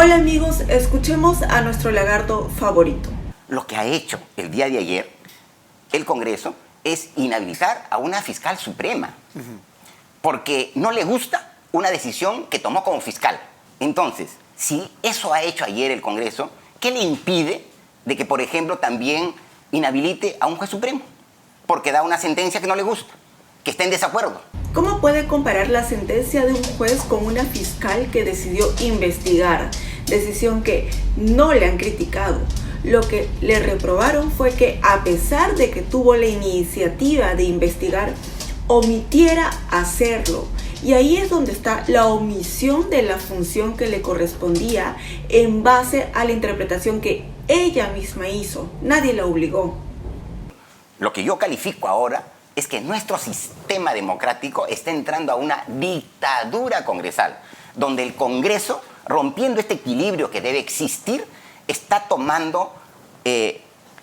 Hola amigos, escuchemos a nuestro lagarto favorito. Lo que ha hecho el día de ayer el Congreso es inhabilitar a una fiscal suprema, porque no le gusta una decisión que tomó como fiscal. Entonces, si eso ha hecho ayer el Congreso, ¿qué le impide de que, por ejemplo, también inhabilite a un juez supremo? Porque da una sentencia que no le gusta, que está en desacuerdo. ¿Cómo puede comparar la sentencia de un juez con una fiscal que decidió investigar? Decisión que no le han criticado. Lo que le reprobaron fue que, a pesar de que tuvo la iniciativa de investigar, omitiera hacerlo. Y ahí es donde está la omisión de la función que le correspondía en base a la interpretación que ella misma hizo. Nadie la obligó. Lo que yo califico ahora es que nuestro sistema democrático está entrando a una dictadura congresal, donde el Congreso, rompiendo este equilibrio que debe existir, está tomando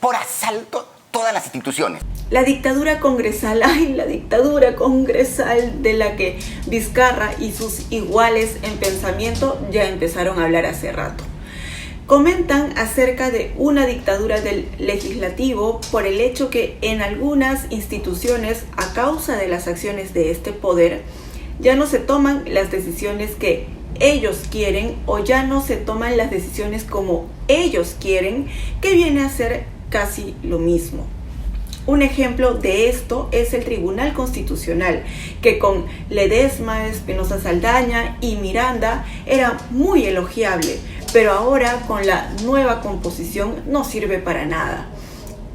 por asalto todas las instituciones. La dictadura congresal, la dictadura congresal de la que Vizcarra y sus iguales en pensamiento ya empezaron a hablar hace rato. Comentan acerca de una dictadura del legislativo por el hecho que en algunas instituciones, a causa de las acciones de este poder, ya no se toman las decisiones que ellos quieren o ya no se toman las decisiones como ellos quieren, que viene a ser casi lo mismo. Un ejemplo de esto es el Tribunal Constitucional, que con Ledesma, Espinosa Saldaña y Miranda era muy elogiable, pero ahora con la nueva composición no sirve para nada.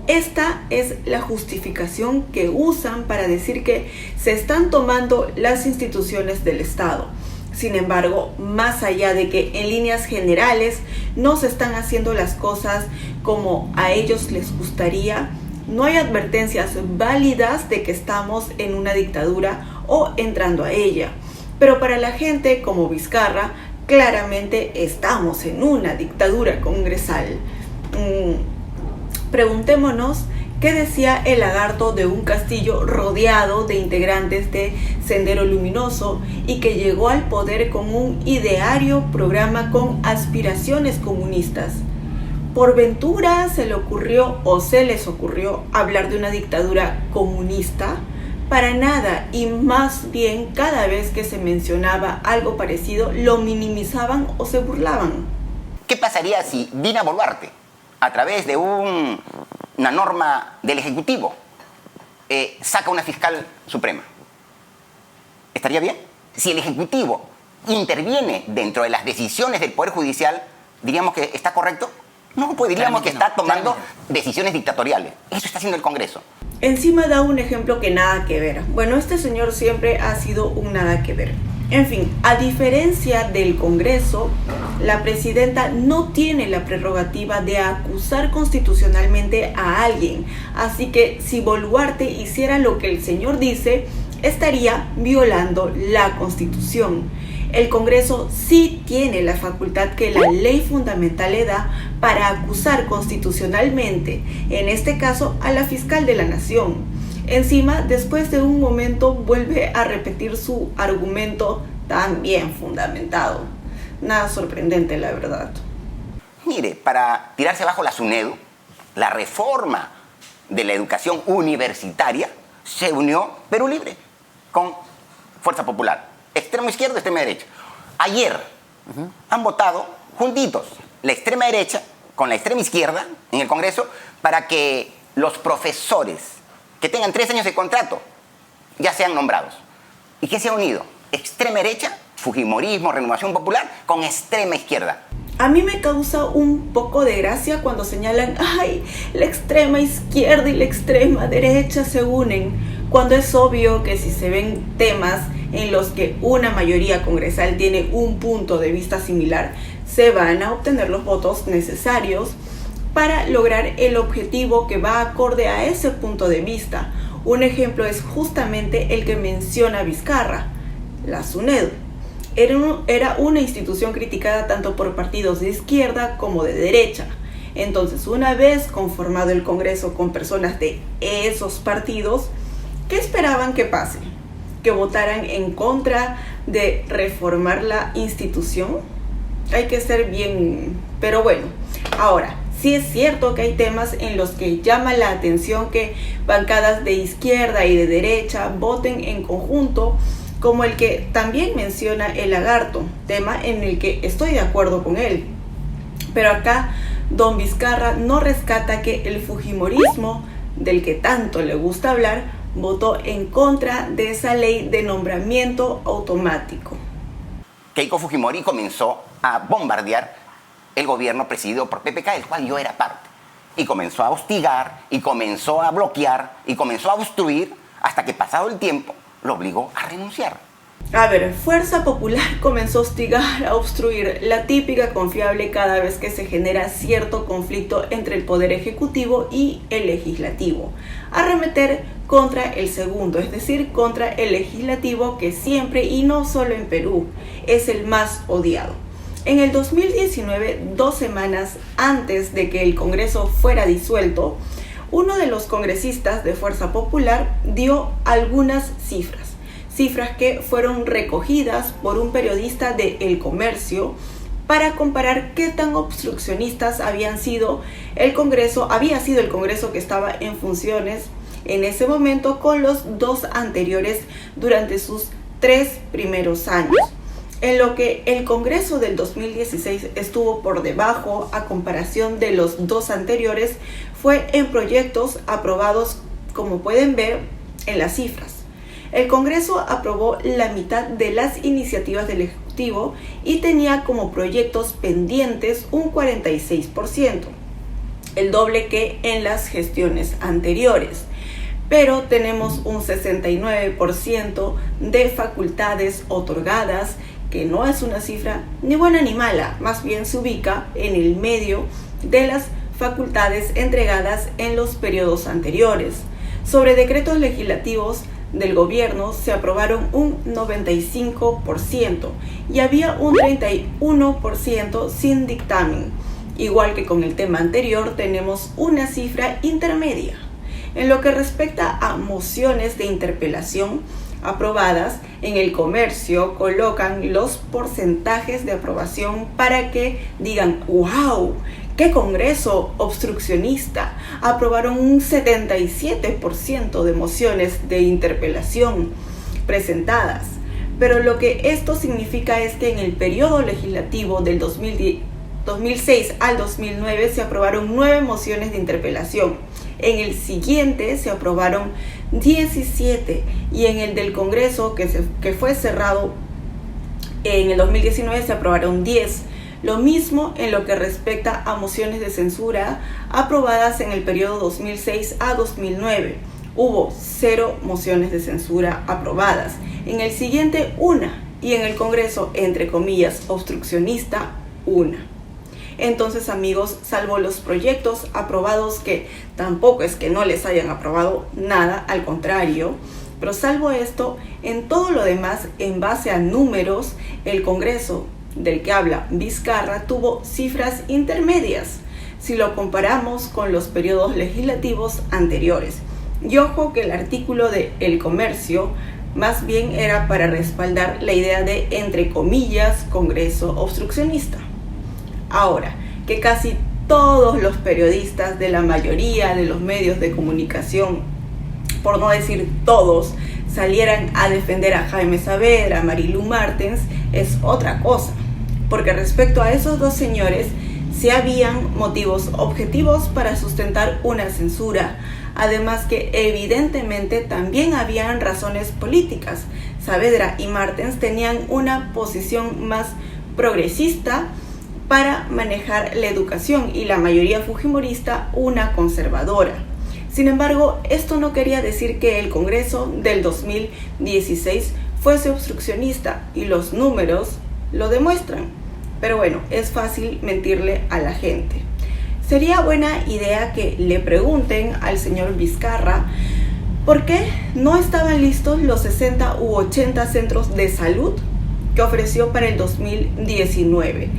Esta es la justificación que usan para decir que se están tomando las instituciones del Estado. Sin embargo, más allá de que en líneas generales no se están haciendo las cosas como a ellos les gustaría, no hay advertencias válidas de que estamos en una dictadura o entrando a ella. Pero para la gente como Vizcarra, claramente estamos en una dictadura congresal. Preguntémonos qué decía el lagarto de un castillo rodeado de integrantes de Sendero Luminoso y que llegó al poder con un ideario programa con aspiraciones comunistas. ¿Por ventura se le ocurrió o se les ocurrió hablar de una dictadura comunista? Para nada, y más bien cada vez que se mencionaba algo parecido lo minimizaban o se burlaban. ¿Qué pasaría si Dina Boluarte, a través de una norma del Ejecutivo, saca una fiscal suprema? ¿Estaría bien? Si el Ejecutivo interviene dentro de las decisiones del Poder Judicial, ¿diríamos que está correcto? No, pues diríamos que está tomando decisiones dictatoriales. Eso está haciendo el Congreso. Encima da un ejemplo que nada que ver. Bueno, este señor siempre ha sido un nada que ver. En fin, a diferencia del Congreso, la presidenta no tiene la prerrogativa de acusar constitucionalmente a alguien. Así que si Boluarte hiciera lo que el señor dice, estaría violando la Constitución. El Congreso sí tiene la facultad que la ley fundamental le da para acusar constitucionalmente, en este caso a la fiscal de la Nación. Encima, después de un momento, vuelve a repetir su argumento tan bien fundamentado. Nada sorprendente, la verdad. Mire, para tirarse abajo la SUNEDU, la reforma de la educación universitaria, se unió Perú Libre con Fuerza Popular. Extremo izquierda, extrema derecha. Ayer han votado juntitos la extrema derecha con la extrema izquierda en el Congreso para que los profesores que tengan 3 años de contrato ya sean nombrados. ¿Y qué se ha unido? Extrema derecha, fujimorismo, renovación popular, con extrema izquierda. A mí me causa un poco de gracia cuando señalan, ¡ay! La extrema izquierda y la extrema derecha se unen, cuando es obvio que si se ven temas en los que una mayoría congresal tiene un punto de vista similar, se van a obtener los votos necesarios para lograr el objetivo que va acorde a ese punto de vista. Un ejemplo es justamente el que menciona Vizcarra, la SUNEDU. Era una institución criticada tanto por partidos de izquierda como de derecha. Entonces, una vez conformado el Congreso con personas de esos partidos, ¿qué esperaban que pase? ¿Que votaran en contra de reformar la institución? Hay que ser bien... Pero bueno, ahora, sí es cierto que hay temas en los que llama la atención que bancadas de izquierda y de derecha voten en conjunto, como el que también menciona el lagarto, tema en el que estoy de acuerdo con él. Pero acá don Vizcarra no rescata que el fujimorismo, del que tanto le gusta hablar, votó en contra de esa ley de nombramiento automático. Keiko Fujimori comenzó a bombardear el gobierno presidido por PPK, del cual yo era parte. Y comenzó a hostigar, y comenzó a bloquear, y comenzó a obstruir, hasta que pasado el tiempo lo obligó a renunciar. A ver, Fuerza Popular comenzó a hostigar, a obstruir, la típica confiable cada vez que se genera cierto conflicto entre el Poder Ejecutivo y el Legislativo. Arremeter contra el segundo, es decir, contra el Legislativo, que siempre, y no solo en Perú, es el más odiado. En el 2019, 2 semanas antes de que el Congreso fuera disuelto, uno de los congresistas de Fuerza Popular dio algunas cifras que fueron recogidas por un periodista de El Comercio para comparar qué tan obstruccionistas había sido el Congreso que estaba en funciones en ese momento con los 2 anteriores durante sus 3 primeros años. En lo que el Congreso del 2016 estuvo por debajo a comparación de los 2 anteriores fue en proyectos aprobados, como pueden ver en las cifras. El Congreso aprobó la mitad de las iniciativas del Ejecutivo y tenía como proyectos pendientes un 46%, el doble que en las gestiones anteriores. Pero tenemos un 69% de facultades otorgadas, que no es una cifra ni buena ni mala, más bien se ubica en el medio de las facultades entregadas en los periodos anteriores. Sobre decretos legislativos del gobierno se aprobaron un 95% y había un 31% sin dictamen. Igual que con el tema anterior, tenemos una cifra intermedia. En lo que respecta a mociones de interpelación aprobadas, en El Comercio colocan los porcentajes de aprobación para que digan ¡wow! ¡Qué Congreso obstruccionista! Aprobaron un 77% de mociones de interpelación presentadas. Pero lo que esto significa es que en el periodo legislativo del 2006 al 2009 se aprobaron 9 mociones de interpelación. En el siguiente se aprobaron 17 y en el del Congreso que fue cerrado en el 2019 se aprobaron 10. Lo mismo en lo que respecta a mociones de censura aprobadas en el periodo 2006 a 2009. Hubo 0 mociones de censura aprobadas. En el siguiente, 1. Y en el Congreso, entre comillas, obstruccionista, 1. Entonces, amigos, salvo los proyectos aprobados, que tampoco es que no les hayan aprobado nada, al contrario, pero salvo esto, en todo lo demás, en base a números, el Congreso del que habla Vizcarra tuvo cifras intermedias si lo comparamos con los periodos legislativos anteriores. Y ojo que el artículo de El Comercio más bien era para respaldar la idea de, entre comillas, Congreso obstruccionista. Ahora, que casi todos los periodistas de la mayoría de los medios de comunicación, por no decir todos, salieran a defender a Jaime Saavedra, a Marilu Martens, es otra cosa. Porque respecto a esos 2 señores, sí habían motivos objetivos para sustentar una censura. Además que evidentemente también habían razones políticas. Saavedra y Martens tenían una posición más progresista para manejar la educación y la mayoría fujimorista una conservadora. Sin embargo, esto no quería decir que el Congreso del 2016 fuese obstruccionista y los números lo demuestran. Pero bueno, es fácil mentirle a la gente. Sería buena idea que le pregunten al señor Vizcarra por qué no estaban listos los 60 u 80 centros de salud que ofreció para el 2019,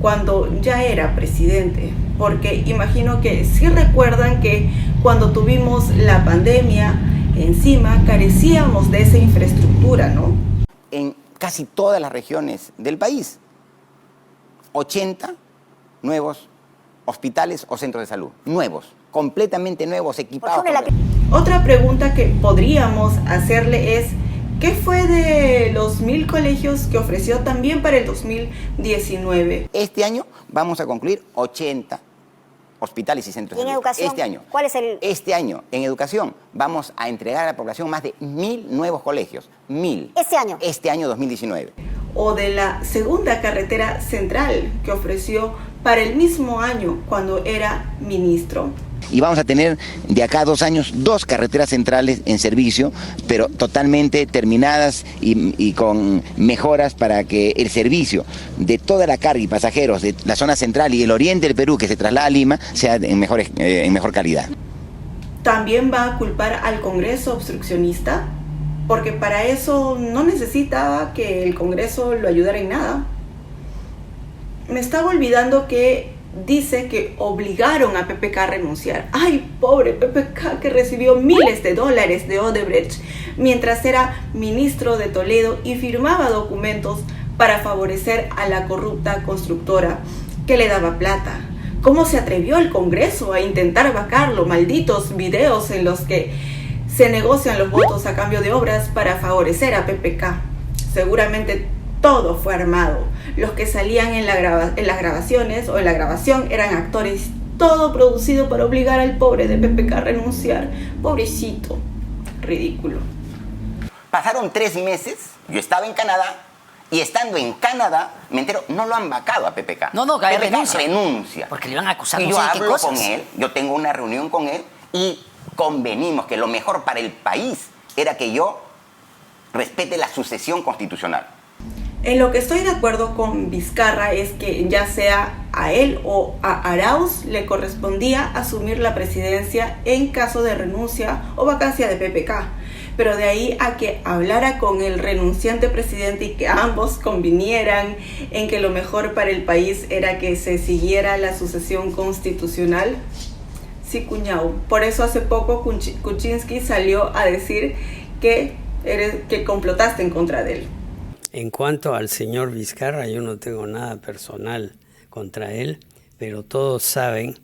cuando ya era presidente. Porque imagino que sí recuerdan que cuando tuvimos la pandemia encima carecíamos de esa infraestructura, ¿no? En casi todas las regiones del país. 80 nuevos hospitales o centros de salud. Nuevos, completamente nuevos, equipados. Otra pregunta que podríamos hacerle es, ¿qué fue de los 1.000 colegios que ofreció también para el 2019? Este año vamos a concluir 80 hospitales y centros de salud. ¿Y en educación? Este año. ¿Cuál es el...? Este año, en educación, vamos a entregar a la población más de 1.000 nuevos colegios. 1.000. ¿Este año? Este año 2019. O de la segunda carretera central que ofreció para el mismo año cuando era ministro. Y vamos a tener de acá a 2 años 2 carreteras centrales en servicio, pero totalmente terminadas y con mejoras para que el servicio de toda la carga y pasajeros de la zona central y el oriente del Perú que se traslada a Lima sea en mejor calidad. También va a culpar al Congreso obstruccionista, porque para eso no necesitaba que el Congreso lo ayudara en nada. Me estaba olvidando que dice que obligaron a PPK a renunciar. ¡Ay, pobre PPK, que recibió miles de dólares de Odebrecht mientras era ministro de Toledo y firmaba documentos para favorecer a la corrupta constructora que le daba plata! ¿Cómo se atrevió el Congreso a intentar vacarlo? Malditos videos en los que se negocian los votos a cambio de obras para favorecer a PPK. Seguramente todo fue armado. Los que salían en las grabaciones o en la grabación eran actores. Todo producido para obligar al pobre de PPK a renunciar. Pobrecito. Ridículo. Pasaron 3 meses, yo estaba en Canadá, y estando en Canadá, me entero, no lo han vacado a PPK. No, que PPK renuncia. Porque le iban a acusar y no yo sé de qué hablo cosas. con él, yo tengo una reunión con él, y convenimos que lo mejor para el país era que yo respete la sucesión constitucional. En lo que estoy de acuerdo con Vizcarra es que ya sea a él o a Arauz le correspondía asumir la presidencia en caso de renuncia o vacancia de PPK. Pero de ahí a que hablara con el renunciante presidente y que ambos convinieran en que lo mejor para el país era que se siguiera la sucesión constitucional, sí, cuñado. Por eso hace poco Kuczynski salió a decir que complotaste en contra de él. En cuanto al señor Vizcarra, yo no tengo nada personal contra él, pero todos saben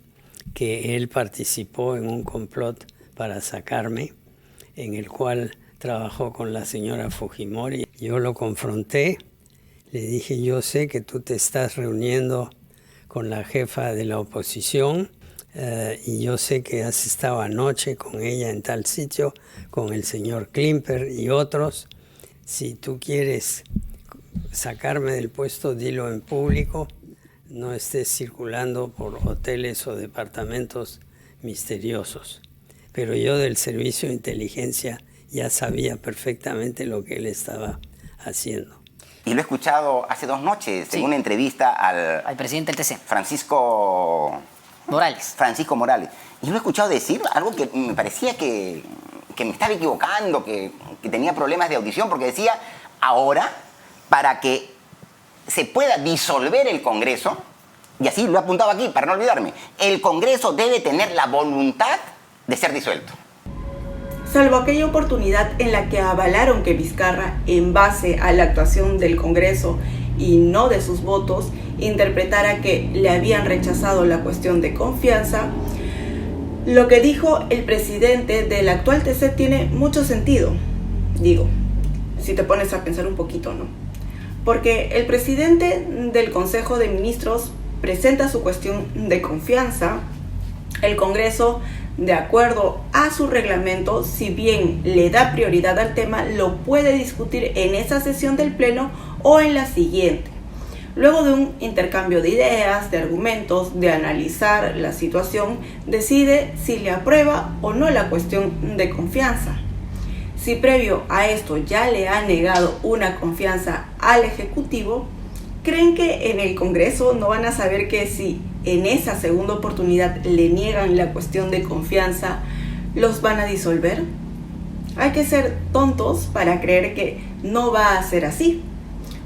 que él participó en un complot para sacarme, en el cual trabajó con la señora Fujimori. Yo lo confronté, le dije, yo sé que tú te estás reuniendo con la jefa de la oposición y yo sé que has estado anoche con ella en tal sitio, con el señor Klimper y otros. Si tú quieres sacarme del puesto, dilo en público, no estés circulando por hoteles o departamentos misteriosos. Pero yo del servicio de inteligencia ya sabía perfectamente lo que él estaba haciendo. Y lo he escuchado hace 2 noches, Sí. en una entrevista Al presidente del TC. Francisco Morales. Y lo he escuchado decir algo que me parecía que me estaba equivocando, que tenía problemas de audición, porque decía, ahora, para que se pueda disolver el Congreso, y así lo he apuntado aquí para no olvidarme, el Congreso debe tener la voluntad de ser disuelto. Salvo aquella oportunidad en la que avalaron que Vizcarra, en base a la actuación del Congreso y no de sus votos, interpretara que le habían rechazado la cuestión de confianza, lo que dijo el presidente del actual TC tiene mucho sentido. Digo, si te pones a pensar un poquito, ¿no? Porque el presidente del Consejo de Ministros presenta su cuestión de confianza, el Congreso, de acuerdo a su reglamento, si bien le da prioridad al tema, lo puede discutir en esa sesión del Pleno o en la siguiente. Luego de un intercambio de ideas, de argumentos, de analizar la situación, decide si le aprueba o no la cuestión de confianza. Si previo a esto ya le ha negado una confianza al Ejecutivo, ¿creen que en el Congreso no van a saber que si en esa segunda oportunidad le niegan la cuestión de confianza, los van a disolver? Hay que ser tontos para creer que no va a ser así.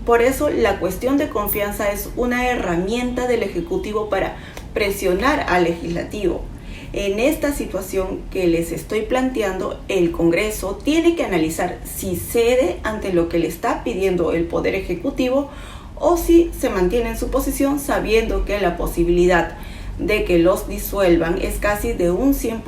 Por eso la cuestión de confianza es una herramienta del Ejecutivo para presionar al Legislativo. En esta situación que les estoy planteando, el Congreso tiene que analizar si cede ante lo que le está pidiendo el Poder Ejecutivo o si se mantiene en su posición sabiendo que la posibilidad de que los disuelvan es casi de un 100%.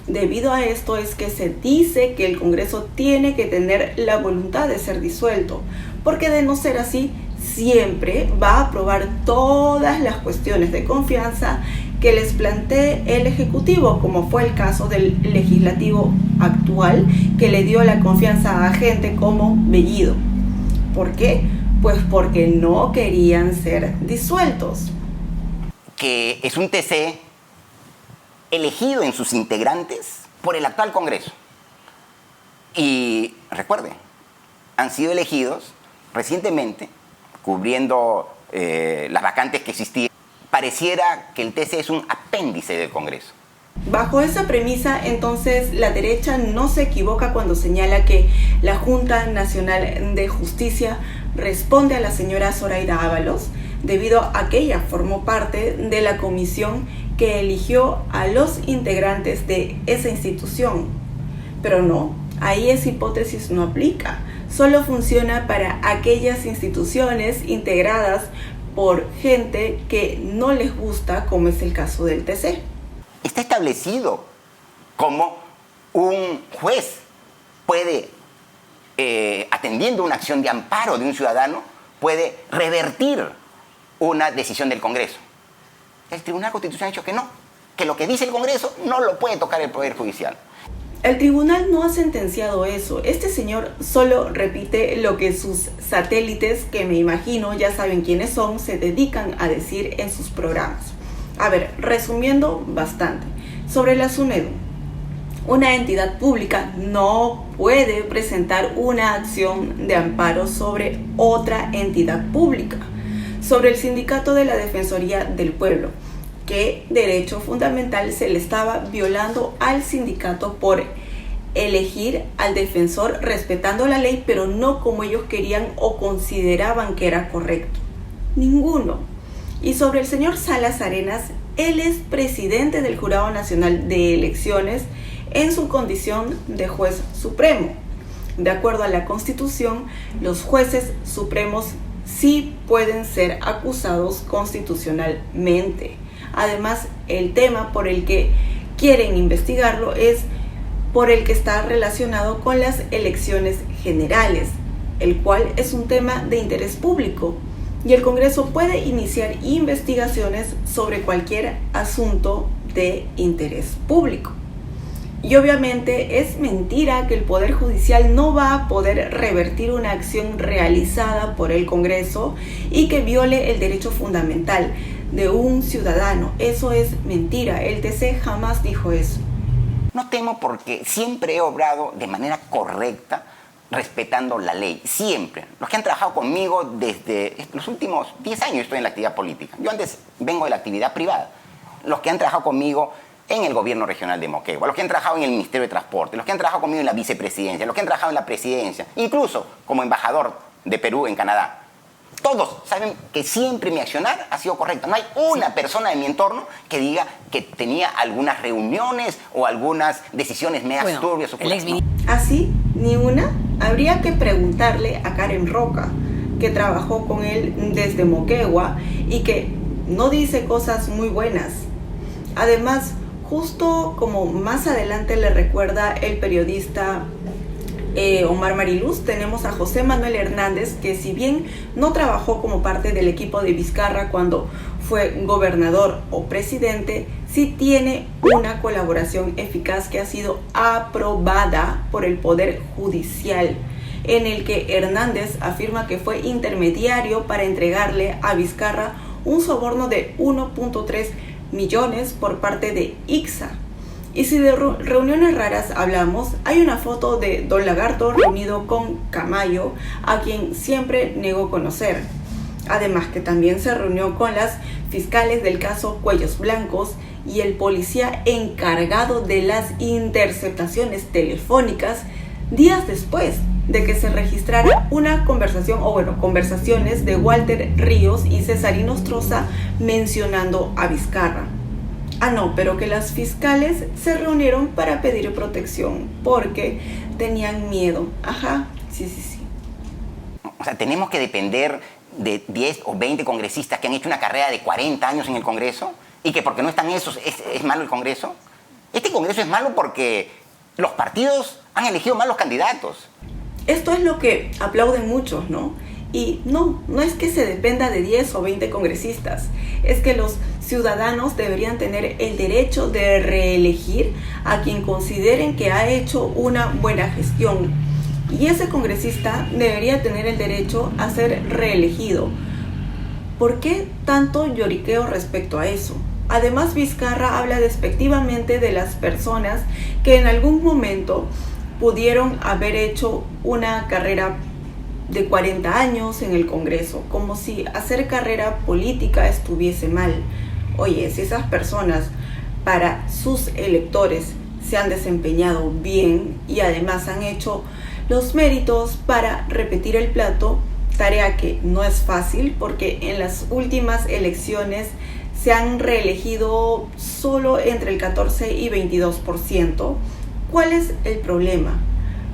Debido a esto es que se dice que el Congreso tiene que tener la voluntad de ser disuelto, porque de no ser así, siempre va a aprobar todas las cuestiones de confianza que les plantee el Ejecutivo, como fue el caso del Legislativo actual, que le dio la confianza a gente como Bellido. ¿Por qué? Pues porque no querían ser disueltos. Que es un TC elegido en sus integrantes por el actual Congreso. Y recuerde, han sido elegidos recientemente, cubriendo las vacantes que existían. Pareciera que el TC es un apéndice del Congreso. Bajo esa premisa, entonces, la derecha no se equivoca cuando señala que la Junta Nacional de Justicia responde a la señora Zoraida Ábalos, debido a que ella formó parte de la comisión que eligió a los integrantes de esa institución. Pero no, ahí esa hipótesis no aplica. Solo funciona para aquellas instituciones integradas por gente que no les gusta, como es el caso del TC. Está establecido cómo un juez puede, atendiendo una acción de amparo de un ciudadano, puede revertir una decisión del Congreso. El Tribunal Constitucional ha dicho que no, que lo que dice el Congreso no lo puede tocar el Poder Judicial. El tribunal no ha sentenciado eso. Este señor solo repite lo que sus satélites, que me imagino ya saben quiénes son, se dedican a decir en sus programas. A ver, resumiendo bastante. Sobre la SUNEDU, una entidad pública no puede presentar una acción de amparo sobre otra entidad pública. Sobre el sindicato de la Defensoría del Pueblo, qué derecho fundamental se le estaba violando al sindicato por elegir al defensor respetando la ley, pero no como ellos querían o consideraban que era correcto. Ninguno. Y sobre el señor Salas Arenas, él es presidente del Jurado Nacional de Elecciones en su condición de juez supremo. De acuerdo a la Constitución, los jueces supremos sí pueden ser acusados constitucionalmente. Además, el tema por el que quieren investigarlo es por el que está relacionado con las elecciones generales, el cual es un tema de interés público, y el Congreso puede iniciar investigaciones sobre cualquier asunto de interés público. Y obviamente es mentira que el Poder Judicial no va a poder revertir una acción realizada por el Congreso y que viole el derecho fundamental de un ciudadano. Eso es mentira. El TC jamás dijo eso. No temo porque siempre he obrado de manera correcta, respetando la ley. Siempre. Los que han trabajado conmigo desde los últimos 10 años estoy en la actividad política. Yo antes vengo de la actividad privada. Los que han trabajado conmigo en el gobierno regional de Moquegua, los que han trabajado en el Ministerio de Transporte, los que han trabajado conmigo en la vicepresidencia, los que han trabajado en la presidencia, incluso como embajador de Perú en Canadá. Todos saben que siempre mi accionar ha sido correcto. No hay una persona de mi entorno que diga que tenía algunas reuniones o algunas decisiones medias turbias. ¿Así? ¿Ni una? Habría que preguntarle a Karen Roca, que trabajó con él desde Moquegua y que no dice cosas muy buenas. Además, justo como más adelante le recuerda el periodista Omar Mariluz, tenemos a José Manuel Hernández, que si bien no trabajó como parte del equipo de Vizcarra cuando fue gobernador o presidente, sí tiene una colaboración eficaz que ha sido aprobada por el Poder Judicial, en el que Hernández afirma que fue intermediario para entregarle a Vizcarra un soborno de 1.3 millones por parte de ICSA. Y si de reuniones raras hablamos, hay una foto de Don Lagarto reunido con Camayo, a quien siempre negó conocer. Además que también se reunió con las fiscales del caso Cuellos Blancos y el policía encargado de las interceptaciones telefónicas días después de que se registrara una conversación, conversaciones de Walter Ríos y Cesarino Stroza mencionando a Vizcarra. Pero que las fiscales se reunieron para pedir protección porque tenían miedo. Sí. O sea, tenemos que depender de 10 o 20 congresistas que han hecho una carrera de 40 años en el Congreso y que porque no están esos es malo el Congreso. Este Congreso es malo porque los partidos han elegido malos candidatos. Esto es lo que aplauden muchos, ¿no? Y no es que se dependa de 10 o 20 congresistas, es que los ciudadanos deberían tener el derecho de reelegir a quien consideren que ha hecho una buena gestión. Y ese congresista debería tener el derecho a ser reelegido. ¿Por qué tanto lloriqueo respecto a eso? Además, Vizcarra habla despectivamente de las personas que en algún momento pudieron haber hecho una carrera de 40 años en el Congreso, como si hacer carrera política estuviese mal. Oye, si esas personas para sus electores se han desempeñado bien y además han hecho los méritos para repetir el plato, tarea que no es fácil porque en las últimas elecciones se han reelegido solo entre el 14 y 22%. ¿Cuál es el problema?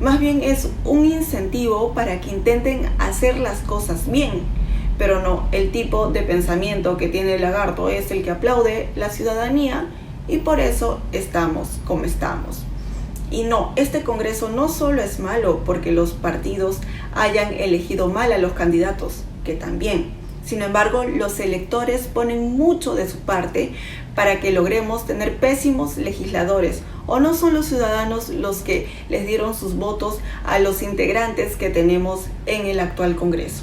Más bien es un incentivo para que intenten hacer las cosas bien, pero no, el tipo de pensamiento que tiene el lagarto es el que aplaude la ciudadanía y por eso estamos como estamos. Y no, este Congreso no solo es malo porque los partidos hayan elegido mal a los candidatos, que también. Sin embargo, los electores ponen mucho de su parte para que logremos tener pésimos legisladores. ¿O no son los ciudadanos los que les dieron sus votos a los integrantes que tenemos en el actual Congreso?